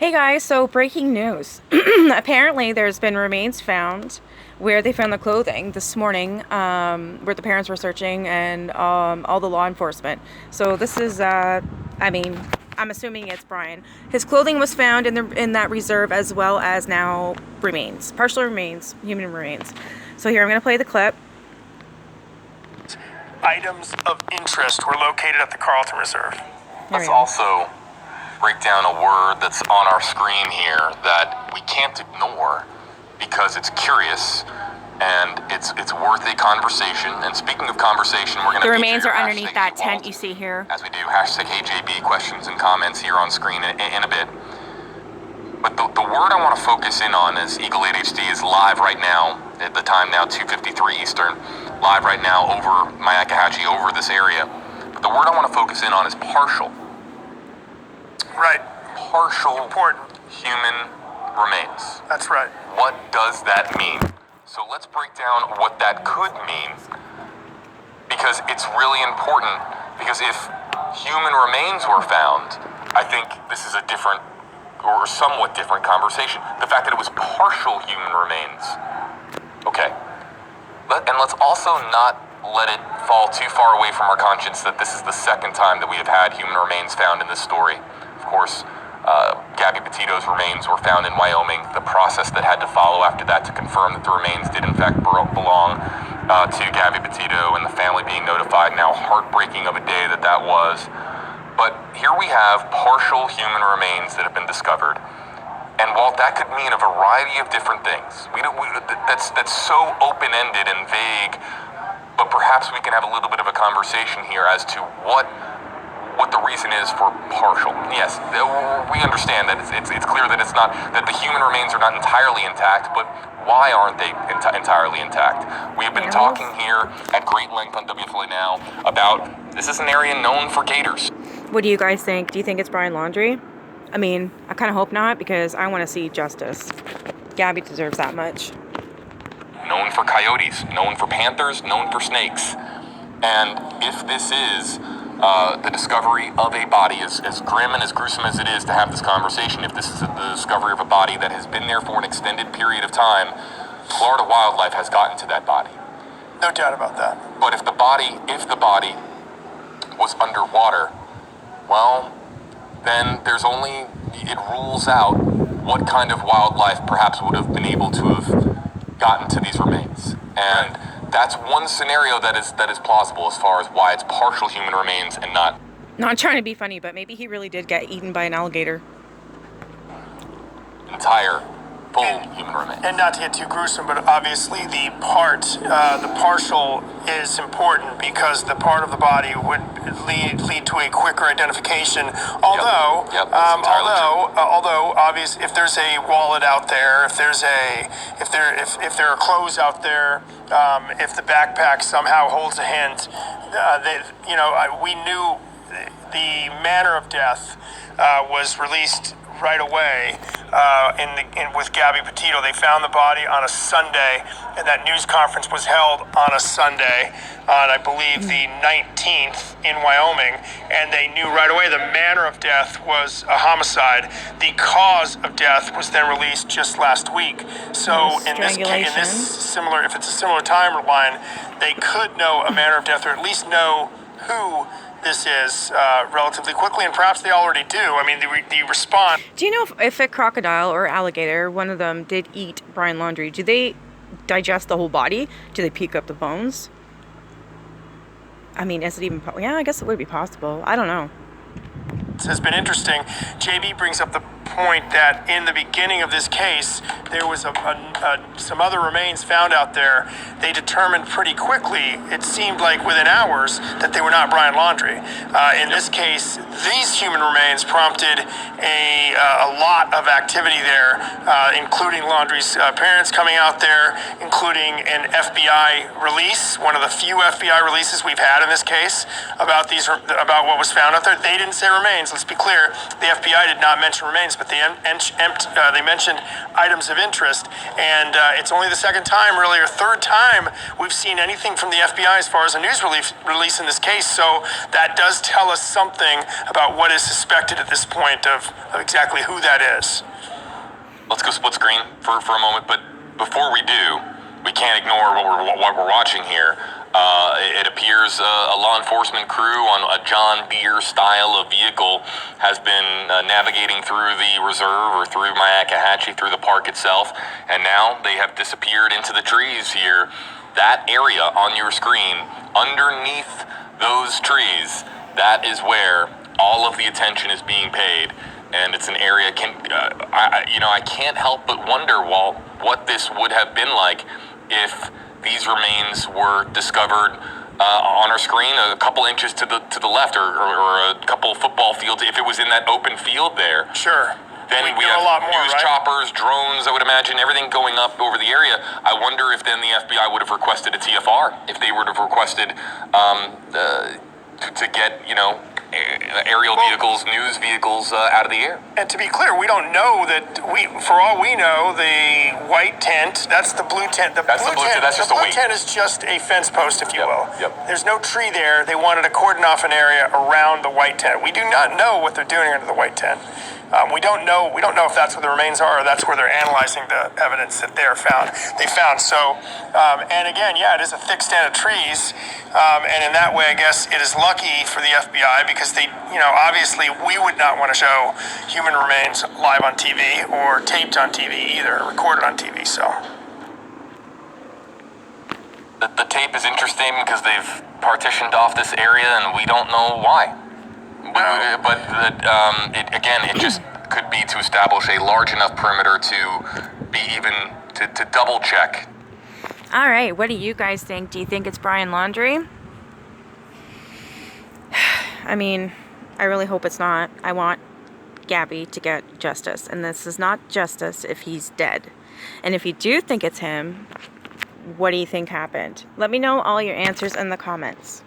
Hey guys, so breaking news. Apparently there's been remains found where they found the clothing this morning, where the parents were searching and all the law enforcement. So this is, I'm assuming it's Brian. His clothing was found in that reserve as well as now remains, partial remains, human remains. So here I'm gonna play the clip. Items of interest were located at the Carlton Reserve. Let's also break down a word that's on our screen here that we can't ignore because it's curious and it's worth a conversation. And speaking of conversation, we're going to The remains are underneath that tent you see here. As we do hashtag AJB questions and comments here on screen in a bit. But the word I want to focus in on is Eagle 8 HD is live right now, at the time now 2:53 Eastern, live right now over Myakkahatchee, over this area. But the word I want to focus in on is partial. Right. Partial Important. human remains. That's right. What does that mean? So let's break down what that could mean, because it's really important, because if human remains were found, I think this is a different or somewhat different conversation. The fact that it was partial human remains. Okay. And let's also not let it fall too far away from our conscience that this is the second time that we have had human remains found in this story. Of course, Gabby Petito's remains were found in Wyoming. The process that had to follow after that to confirm that the remains did in fact belong to Gabby Petito and the family being notified. Now, heartbreaking of a day that was. But here we have partial human remains that have been discovered. And while that could mean a variety of different things, that's so open-ended and vague, but perhaps we can have a little bit of a conversation here as to what the reason is for partial. Yes, we understand that it's clear that it's not, that the human remains are not entirely intact, but why aren't they entirely intact? We have been talking here at great length on WFLA Now about, this is an area known for gators. What do you guys think? Do you think it's Brian Laundrie? I mean, I kind of hope not, because I want to see justice. Gabby deserves that much. Known for coyotes, known for panthers, known for snakes. And if this is the discovery of a body, as grim and as gruesome as it is to have this conversation, if this is the discovery of a body that has been there for an extended period of time, Florida wildlife has gotten to that body. No doubt about that. But if the body was underwater, well, then it rules out what kind of wildlife perhaps would have been able to have gotten to these remains. And that's one scenario that is plausible as far as why it's partial human remains and not trying to be funny, but maybe he really did get eaten by an alligator. Entire full human remains. And not to get too gruesome, but obviously the partial is important because the part of the body would lead to a quicker identification. Although, although obvious, if there's a wallet out there, if there are clothes out there, if the backpack somehow holds a hint, we knew the manner of death was released right away with Gabby Petito. They found the body on a Sunday, and that news conference was held on a Sunday on, I believe, the 19th in Wyoming, and they knew right away the manner of death was a homicide. The cause of death was then released just last week. So in this case, if it's a similar timeline, they could know a manner of death, or at least know who this is relatively quickly, and perhaps they already do. I mean, the response. Do you know if a crocodile or alligator, one of them, did eat Brian Laundrie, do they digest the whole body? Do they pick up the bones? I mean, is it even... Yeah, I guess it would be possible. I don't know. Has been interesting. JB brings up the point that in the beginning of this case, there was some other remains found out there. They determined pretty quickly, it seemed like within hours, that they were not Brian Laundrie. In this case, these human remains prompted a lot of activity there, including Laundrie's parents coming out there, including an FBI release, one of the few FBI releases we've had in this case about what was found out there. They didn't say remains. Let's be clear. The FBI did not mention remains, but they mentioned items of interest, and it's only the second time, really, or third time we've seen anything from the FBI as far as a news release in this case. So that does tell us something about what is suspected at this point of exactly who that is. Let's go split screen for a moment, but before we do, we can't ignore what we're watching here. It appears a law enforcement crew on a John Deere style of vehicle has been navigating through the reserve or through Myakkahatchee, through the park itself, and now they have disappeared into the trees here. That area on your screen, underneath those trees, that is where all of the attention is being paid. And it's an area, I can't help but wonder, Walt, what this would have been like if these remains were discovered on our screen a couple inches to the left, or a couple football fields. If it was in that open field there, sure. Then we have a lot more, news right? choppers, drones, I would imagine, everything going up over the area. I wonder if then the FBI would have requested a TFR, if they would have requested to get, aerial vehicles, news vehicles out of the air. And to be clear, we don't know that for all we know, the white tent, that's the blue tent. That's the blue tent. That's just the a blue weight. tent is just a fence post, if you will. Yep. There's no tree there. They wanted to cordon off an area around the white tent. We do not know what they're doing under the white tent. We don't know if that's where the remains are, or that's where they're analyzing the evidence that they found. So, and again, it is a thick stand of trees, and in that way, I guess it is lucky for the FBI because they, obviously we would not want to show human remains live on TV or taped on TV either, or recorded on TV. So. The tape is interesting because they've partitioned off this area, and we don't know why. But it just could be to establish a large enough perimeter to be even to double check. All right, what do you guys think? Do you think it's Brian Laundrie? I mean, I really hope it's not. I want Gabby to get justice, and this is not justice if he's dead. And if you do think it's him, what do you think happened? Let me know all your answers in the comments.